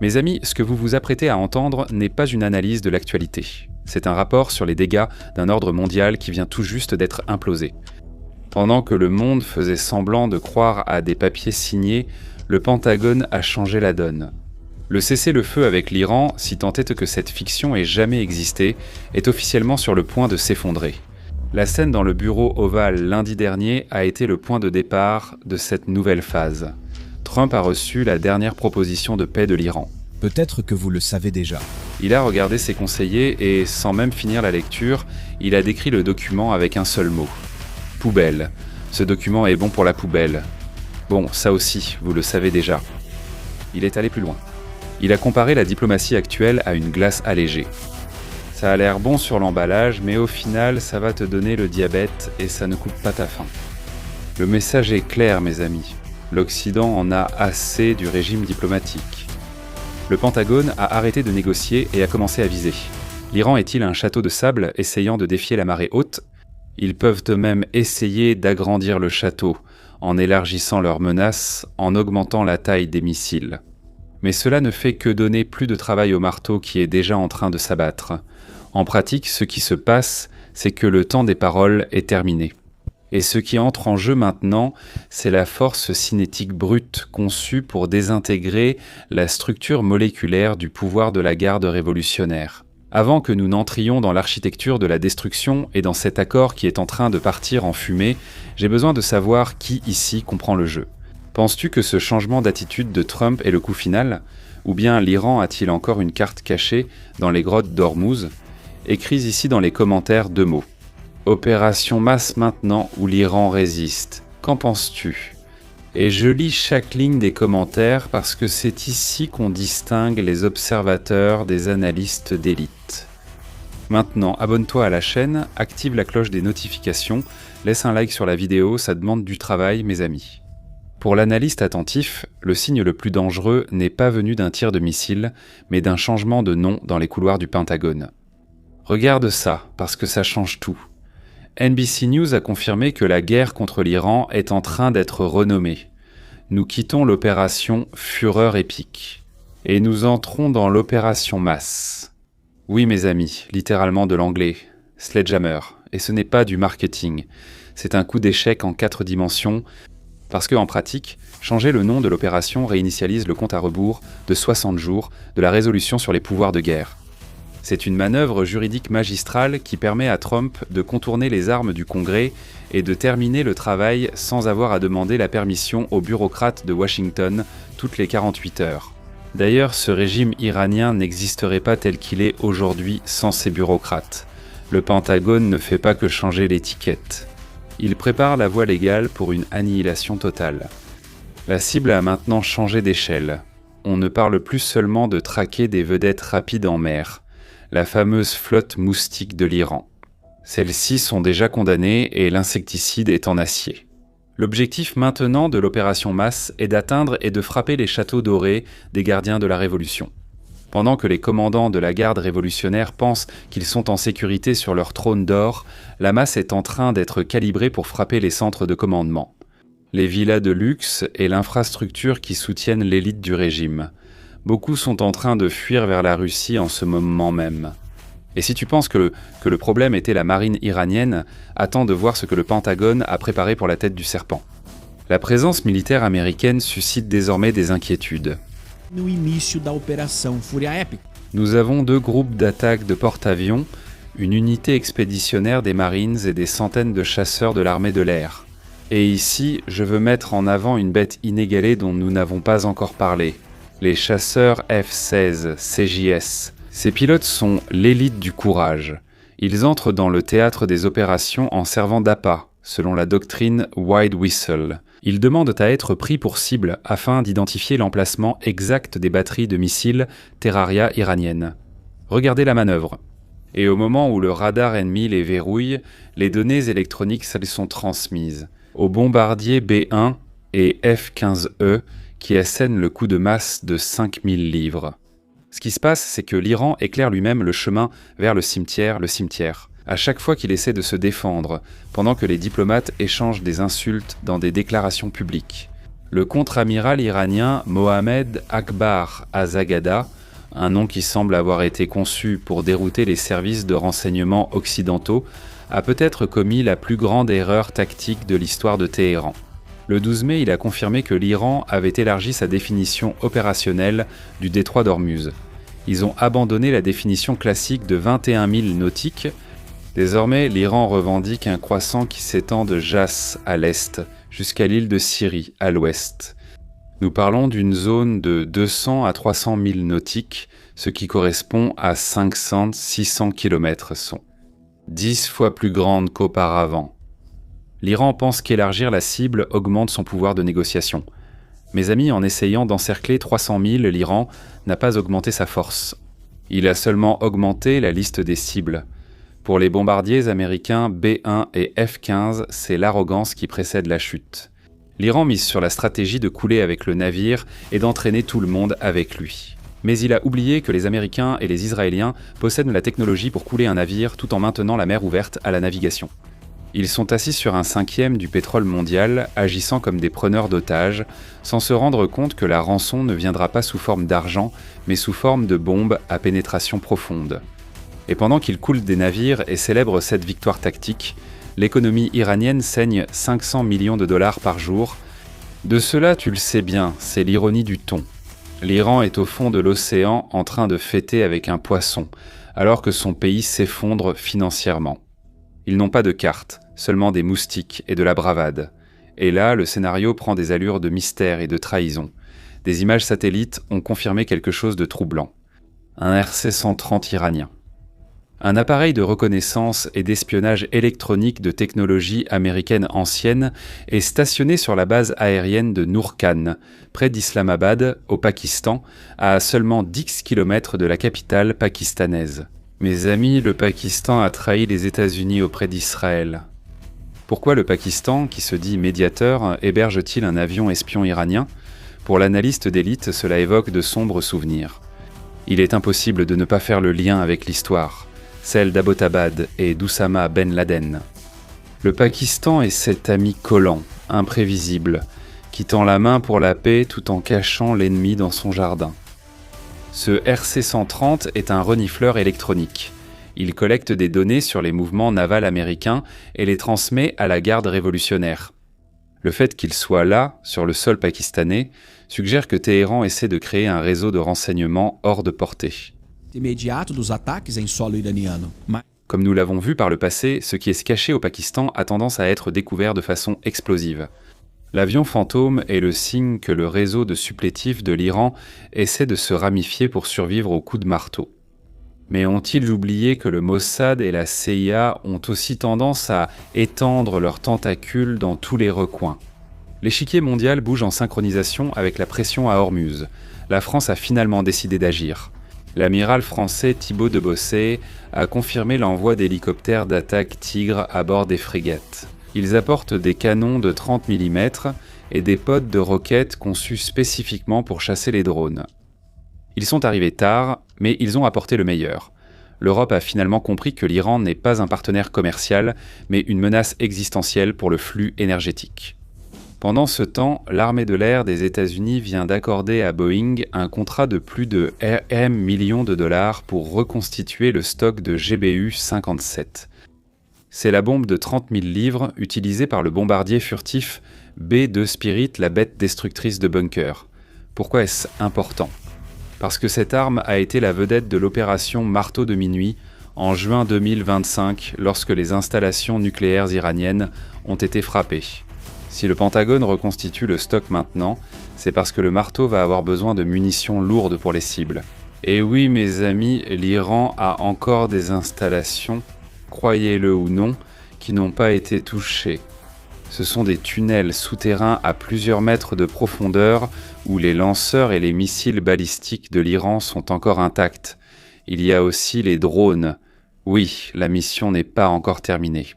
Mes amis, ce que vous vous apprêtez à entendre n'est pas une analyse de l'actualité. C'est un rapport sur les dégâts d'un ordre mondial qui vient tout juste d'être implosé. Pendant que le monde faisait semblant de croire à des papiers signés, le Pentagone a changé la donne. Le cessez-le-feu avec l'Iran, si tant est que cette fiction ait jamais existé, est officiellement sur le point de s'effondrer. La scène dans le bureau ovale lundi dernier a été le point de départ de cette nouvelle phase. Trump a reçu la dernière proposition de paix de l'Iran. Peut-être que vous le savez déjà. Il a regardé ses conseillers et, sans même finir la lecture, il a décrit le document avec un seul mot. Poubelle. Ce document est bon pour la poubelle. Bon, ça aussi, vous le savez déjà. Il est allé plus loin. Il a comparé la diplomatie actuelle à une glace allégée. Ça a l'air bon sur l'emballage, mais au final, ça va te donner le diabète et ça ne coupe pas ta faim. Le message est clair, mes amis. L'Occident en a assez du régime diplomatique. Le Pentagone a arrêté de négocier et a commencé à viser. L'Iran est-il un château de sable essayant de défier la marée haute ? Ils peuvent eux-mêmes essayer d'agrandir le château, en élargissant leurs menaces, en augmentant la taille des missiles. Mais cela ne fait que donner plus de travail au marteau qui est déjà en train de s'abattre. En pratique, ce qui se passe, c'est que le temps des paroles est terminé. Et ce qui entre en jeu maintenant, c'est la force cinétique brute conçue pour désintégrer la structure moléculaire du pouvoir de la garde révolutionnaire. Avant que nous n'entrions dans l'architecture de la destruction et dans cet accord qui est en train de partir en fumée, j'ai besoin de savoir qui ici comprend le jeu. Penses-tu que ce changement d'attitude de Trump est le coup final ? Ou bien l'Iran a-t-il encore une carte cachée dans les grottes d'Ormuz ? Écris ici dans les commentaires 2 mots. Opération masse maintenant ou l'Iran résiste. Qu'en penses-tu ? Et je lis chaque ligne des commentaires parce que c'est ici qu'on distingue les observateurs des analystes d'élite. Maintenant, abonne-toi à la chaîne, active la cloche des notifications, laisse un like sur la vidéo, ça demande du travail, mes amis. Pour l'analyste attentif, le signe le plus dangereux n'est pas venu d'un tir de missile, mais d'un changement de nom dans les couloirs du Pentagone. Regarde ça, parce que ça change tout. NBC News a confirmé que la guerre contre l'Iran est en train d'être renommée. Nous quittons l'opération Fureur épique. Et nous entrons dans l'opération masse. Oui, mes amis, littéralement de l'anglais. Sledgehammer. Et ce n'est pas du marketing. C'est un coup d'échec en 4 dimensions, parce qu'en pratique, changer le nom de l'opération réinitialise le compte à rebours de 60 jours de la résolution sur les pouvoirs de guerre. C'est une manœuvre juridique magistrale qui permet à Trump de contourner les armes du Congrès et de terminer le travail sans avoir à demander la permission aux bureaucrates de Washington toutes les 48 heures. D'ailleurs, ce régime iranien n'existerait pas tel qu'il est aujourd'hui sans ces bureaucrates. Le Pentagone ne fait pas que changer l'étiquette. Il prépare la voie légale pour une annihilation totale. La cible a maintenant changé d'échelle. On ne parle plus seulement de traquer des vedettes rapides en mer, la fameuse flotte moustique de l'Iran. Celles-ci sont déjà condamnées et l'insecticide est en acier. L'objectif maintenant de l'opération masse est d'atteindre et de frapper les châteaux dorés des gardiens de la Révolution. Pendant que les commandants de la garde révolutionnaire pensent qu'ils sont en sécurité sur leur trône d'or, la masse est en train d'être calibrée pour frapper les centres de commandement. Les villas de luxe et l'infrastructure qui soutiennent l'élite du régime. Beaucoup sont en train de fuir vers la Russie en ce moment même. Et si tu penses que le problème était la marine iranienne, attends de voir ce que le Pentagone a préparé pour la tête du serpent. La présence militaire américaine suscite désormais des inquiétudes. No início da operação Fúria Épica. Nous avons 2 groupes d'attaque de porte-avions, une unité expéditionnaire des Marines et des centaines de chasseurs de l'armée de l'air. Et ici, je veux mettre en avant une bête inégalée dont nous n'avons pas encore parlé. Les chasseurs F-16, CJS. Ces pilotes sont l'élite du courage. Ils entrent dans le théâtre des opérations en servant d'appât, selon la doctrine Wide Whistle. Ils demandent à être pris pour cible afin d'identifier l'emplacement exact des batteries de missiles Terraria iraniennes. Regardez la manœuvre. Et au moment où le radar ennemi les verrouille, les données électroniques elles sont transmises aux bombardiers B-1 et F-15E qui assènent le coup de masse de 5000 livres. Ce qui se passe, c'est que l'Iran éclaire lui-même le chemin vers le cimetière, à chaque fois qu'il essaie de se défendre, pendant que les diplomates échangent des insultes dans des déclarations publiques. Le contre-amiral iranien Mohamed Akbar Azagada, un nom qui semble avoir été conçu pour dérouter les services de renseignement occidentaux, a peut-être commis la plus grande erreur tactique de l'histoire de Téhéran. Le 12 mai, il a confirmé que l'Iran avait élargi sa définition opérationnelle du détroit d'Ormuz. Ils ont abandonné la définition classique de 21 milles nautiques. Désormais, l'Iran revendique un croissant qui s'étend de Jas à l'est jusqu'à l'île de Syrie à l'ouest. Nous parlons d'une zone de 200 à 300 milles nautiques, ce qui correspond à 500-600 km sont 10 fois plus grande qu'auparavant. L'Iran pense qu'élargir la cible augmente son pouvoir de négociation. Mes amis, en essayant d'encercler 300 000, l'Iran n'a pas augmenté sa force. Il a seulement augmenté la liste des cibles. Pour les bombardiers américains B-1 et F-15, c'est l'arrogance qui précède la chute. L'Iran mise sur la stratégie de couler avec le navire et d'entraîner tout le monde avec lui. Mais il a oublié que les Américains et les Israéliens possèdent la technologie pour couler un navire tout en maintenant la mer ouverte à la navigation. Ils sont assis sur un cinquième du pétrole mondial, agissant comme des preneurs d'otages, sans se rendre compte que la rançon ne viendra pas sous forme d'argent, mais sous forme de bombes à pénétration profonde. Et pendant qu'ils coulent des navires et célèbrent cette victoire tactique, l'économie iranienne saigne 500 millions de dollars par jour. De cela, tu le sais bien, c'est l'ironie du ton. L'Iran est au fond de l'océan en train de fêter avec un poisson, alors que son pays s'effondre financièrement. Ils n'ont pas de cartes, seulement des moustiques et de la bravade. Et là, le scénario prend des allures de mystère et de trahison. Des images satellites ont confirmé quelque chose de troublant. Un RC-130 iranien. Un appareil de reconnaissance et d'espionnage électronique de technologie américaine ancienne est stationné sur la base aérienne de Noor Khan, près d'Islamabad, au Pakistan, à seulement 10 km de la capitale pakistanaise. Mes amis, le Pakistan a trahi les États-Unis auprès d'Israël. Pourquoi le Pakistan, qui se dit médiateur, héberge-t-il un avion espion iranien ? Pour l'analyste d'élite, cela évoque de sombres souvenirs. Il est impossible de ne pas faire le lien avec l'histoire, celle d'Abbottabad et d'Oussama Ben Laden. Le Pakistan est cet ami collant, imprévisible, qui tend la main pour la paix tout en cachant l'ennemi dans son jardin. Ce RC-130 est un renifleur électronique. Il collecte des données sur les mouvements navals américains et les transmet à la garde révolutionnaire. Le fait qu'il soit là, sur le sol pakistanais, suggère que Téhéran essaie de créer un réseau de renseignement hors de portée. Imediato dos ataques em solo iraniano. Comme nous l'avons vu par le passé, ce qui est caché au Pakistan a tendance à être découvert de façon explosive. L'avion fantôme est le signe que le réseau de supplétifs de l'Iran essaie de se ramifier pour survivre aux coups de marteau. Mais ont-ils oublié que le Mossad et la CIA ont aussi tendance à étendre leurs tentacules dans tous les recoins ? L'échiquier mondial bouge en synchronisation avec la pression à Ormuz. La France a finalement décidé d'agir. L'amiral français Thibault de Bossé a confirmé l'envoi d'hélicoptères d'attaque Tigre à bord des frégates. Ils apportent des canons de 30 mm et des pods de roquettes conçus spécifiquement pour chasser les drones. Ils sont arrivés tard, mais ils ont apporté le meilleur. L'Europe a finalement compris que l'Iran n'est pas un partenaire commercial, mais une menace existentielle pour le flux énergétique. Pendant ce temps, l'armée de l'air des États-Unis vient d'accorder à Boeing un contrat de plus de $1 million pour reconstituer le stock de GBU-57. C'est la bombe de 30 000 livres utilisée par le bombardier furtif B-2 Spirit, la bête destructrice de bunkers. Pourquoi est-ce important ? Parce que cette arme a été la vedette de l'opération Marteau de minuit en juin 2025 lorsque les installations nucléaires iraniennes ont été frappées. Si le Pentagone reconstitue le stock maintenant, c'est parce que le marteau va avoir besoin de munitions lourdes pour les cibles. Et oui, mes amis, l'Iran a encore des installations, croyez-le ou non, qui n'ont pas été touchées. Ce sont des tunnels souterrains à plusieurs mètres de profondeur où les lanceurs et les missiles balistiques de l'Iran sont encore intacts. Il y a aussi les drones. Oui, la mission n'est pas encore terminée.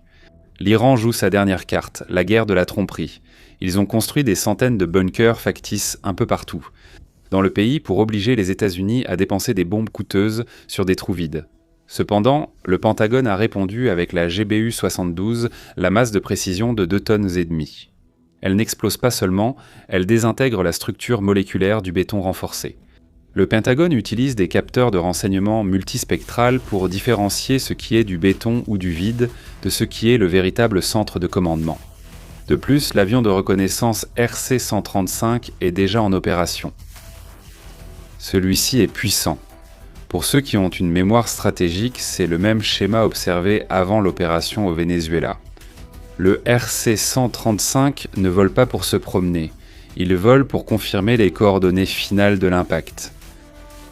L'Iran joue sa dernière carte, la guerre de la tromperie. Ils ont construit des centaines de bunkers factices un peu partout dans le pays pour obliger les États-Unis à dépenser des bombes coûteuses sur des trous vides. Cependant, le Pentagone a répondu avec la GBU-72, la masse de précision de 2,5 tonnes. Elle n'explose pas seulement, elle désintègre la structure moléculaire du béton renforcé. Le Pentagone utilise des capteurs de renseignement multispectral pour différencier ce qui est du béton ou du vide de ce qui est le véritable centre de commandement. De plus, l'avion de reconnaissance RC-135 est déjà en opération. Celui-ci est puissant. Pour ceux qui ont une mémoire stratégique, c'est le même schéma observé avant l'opération au Venezuela. Le RC-135 ne vole pas pour se promener, il vole pour confirmer les coordonnées finales de l'impact.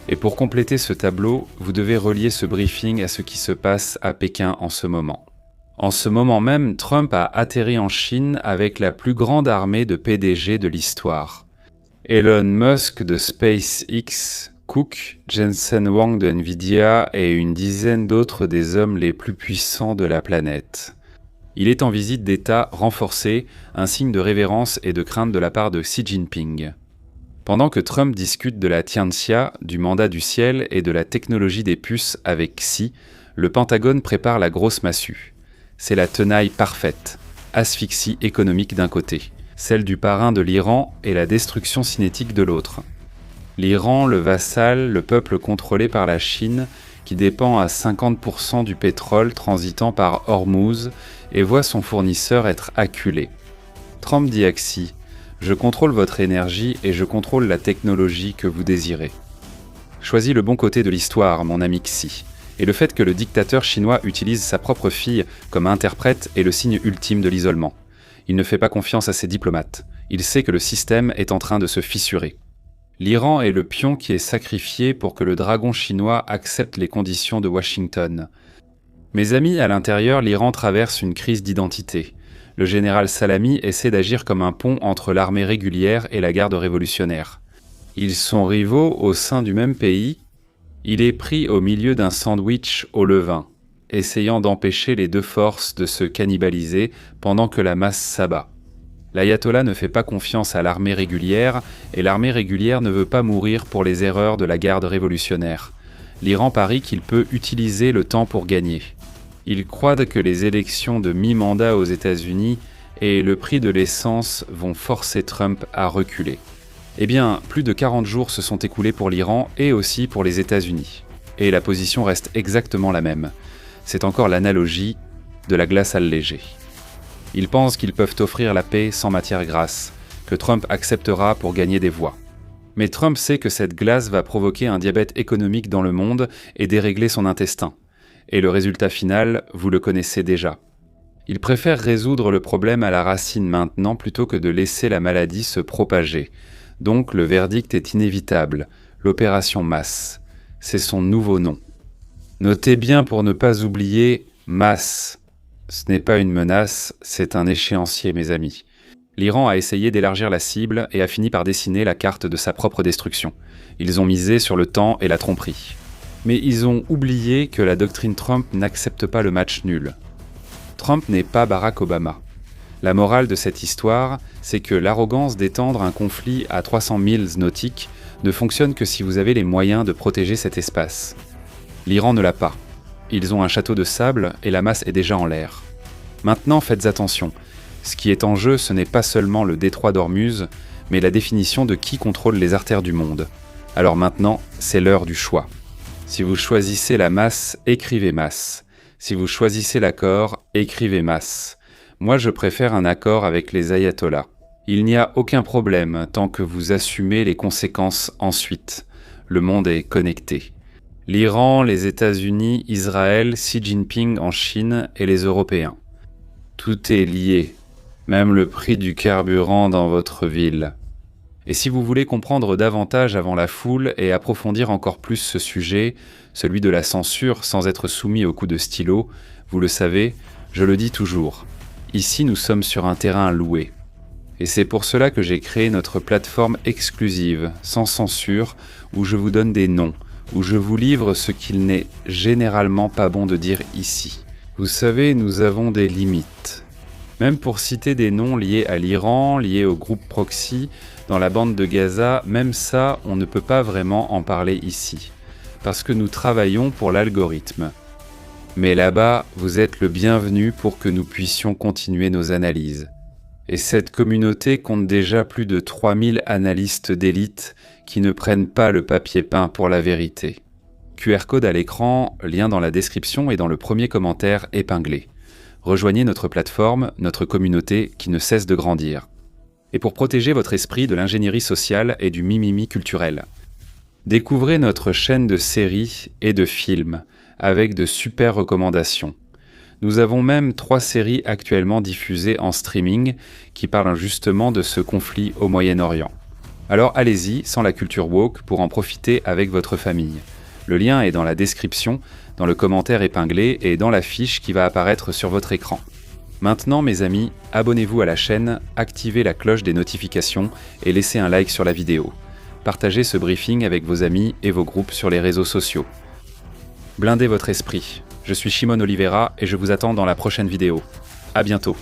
Et pour compléter ce tableau, vous devez relier ce briefing à ce qui se passe à Pékin en ce moment. En ce moment même, Trump a atterri en Chine avec la plus grande armée de PDG de l'histoire. Elon Musk de SpaceX, Cook, Jensen Huang de Nvidia et une dizaine d'autres des hommes les plus puissants de la planète. Il est en visite d'État renforcée, un signe de révérence et de crainte de la part de Xi Jinping. Pendant que Trump discute de la Tianxia, du mandat du ciel et de la technologie des puces avec Xi, le Pentagone prépare la grosse massue. C'est la tenaille parfaite, asphyxie économique d'un côté, celle du parrain de l'Iran et la destruction cinétique de l'autre. L'Iran, le vassal, le peuple contrôlé par la Chine, qui dépend à 50% du pétrole transitant par Hormuz et voit son fournisseur être acculé. Trump dit à Xi, « Je contrôle votre énergie et je contrôle la technologie que vous désirez. » Choisis le bon côté de l'histoire, mon ami Xi. Et le fait que le dictateur chinois utilise sa propre fille comme interprète est le signe ultime de l'isolement. Il ne fait pas confiance à ses diplomates. Il sait que le système est en train de se fissurer. L'Iran est le pion qui est sacrifié pour que le dragon chinois accepte les conditions de Washington. Mes amis, à l'intérieur, l'Iran traverse une crise d'identité. Le général Salami essaie d'agir comme un pont entre l'armée régulière et la garde révolutionnaire. Ils sont rivaux au sein du même pays. Il est pris au milieu d'un sandwich au levain, essayant d'empêcher les deux forces de se cannibaliser pendant que la masse s'abat. L'ayatollah ne fait pas confiance à l'armée régulière et l'armée régulière ne veut pas mourir pour les erreurs de la garde révolutionnaire. L'Iran parie qu'il peut utiliser le temps pour gagner. Il croit que les élections de mi-mandat aux États-Unis et le prix de l'essence vont forcer Trump à reculer. Eh bien, plus de 40 jours se sont écoulés pour l'Iran et aussi pour les États-Unis. Et la position reste exactement la même. C'est encore l'analogie de la glace allégée. Ils pensent qu'ils peuvent offrir la paix sans matière grasse, que Trump acceptera pour gagner des voix. Mais Trump sait que cette glace va provoquer un diabète économique dans le monde et dérégler son intestin. Et le résultat final, vous le connaissez déjà. Il préfère résoudre le problème à la racine maintenant plutôt que de laisser la maladie se propager. Donc le verdict est inévitable, l'opération masse. C'est son nouveau nom. Notez bien pour ne pas oublier masse. Ce n'est pas une menace, c'est un échéancier, mes amis. L'Iran a essayé d'élargir la cible et a fini par dessiner la carte de sa propre destruction. Ils ont misé sur le temps et la tromperie. Mais ils ont oublié que la doctrine Trump n'accepte pas le match nul. Trump n'est pas Barack Obama. La morale de cette histoire, c'est que l'arrogance d'étendre un conflit à 300 milles nautiques ne fonctionne que si vous avez les moyens de protéger cet espace. L'Iran ne l'a pas. Ils ont un château de sable et la masse est déjà en l'air. Maintenant, faites attention. Ce qui est en jeu, ce n'est pas seulement le détroit d'Ormuz, mais la définition de qui contrôle les artères du monde. Alors maintenant, c'est l'heure du choix. Si vous choisissez la masse, écrivez masse. Si vous choisissez l'accord, écrivez masse. Moi, je préfère un accord avec les ayatollahs. Il n'y a aucun problème tant que vous assumez les conséquences ensuite. Le monde est connecté. L'Iran, les États-Unis, Israël, Xi Jinping en Chine et les Européens. Tout est lié, même le prix du carburant dans votre ville. Et si vous voulez comprendre davantage avant la foule et approfondir encore plus ce sujet, celui de la censure sans être soumis au coup de stylo, vous le savez, je le dis toujours, ici nous sommes sur un terrain loué. Et c'est pour cela que j'ai créé notre plateforme exclusive, sans censure, où je vous donne des noms, où je vous livre ce qu'il n'est généralement pas bon de dire ici. Vous savez, nous avons des limites. Même pour citer des noms liés à l'Iran, liés au groupe proxy, dans la bande de Gaza, même ça, on ne peut pas vraiment en parler ici, parce que nous travaillons pour l'algorithme. Mais là-bas, vous êtes le bienvenu pour que nous puissions continuer nos analyses. Et cette communauté compte déjà plus de 3000 analystes d'élite qui ne prennent pas le papier peint pour la vérité. QR code à l'écran, lien dans la description et dans le premier commentaire épinglé. Rejoignez notre plateforme, notre communauté qui ne cesse de grandir. Et pour protéger votre esprit de l'ingénierie sociale et du mimimi culturel. Découvrez notre chaîne de séries et de films avec de super recommandations. Nous avons même 3 séries actuellement diffusées en streaming qui parlent justement de ce conflit au Moyen-Orient. Alors allez-y, sans la culture woke, pour en profiter avec votre famille. Le lien est dans la description, dans le commentaire épinglé et dans la fiche qui va apparaître sur votre écran. Maintenant, mes amis, abonnez-vous à la chaîne, activez la cloche des notifications et laissez un like sur la vidéo. Partagez ce briefing avec vos amis et vos groupes sur les réseaux sociaux. Blindez votre esprit. Je suis Shimon Oliveira et je vous attends dans la prochaine vidéo. À bientôt.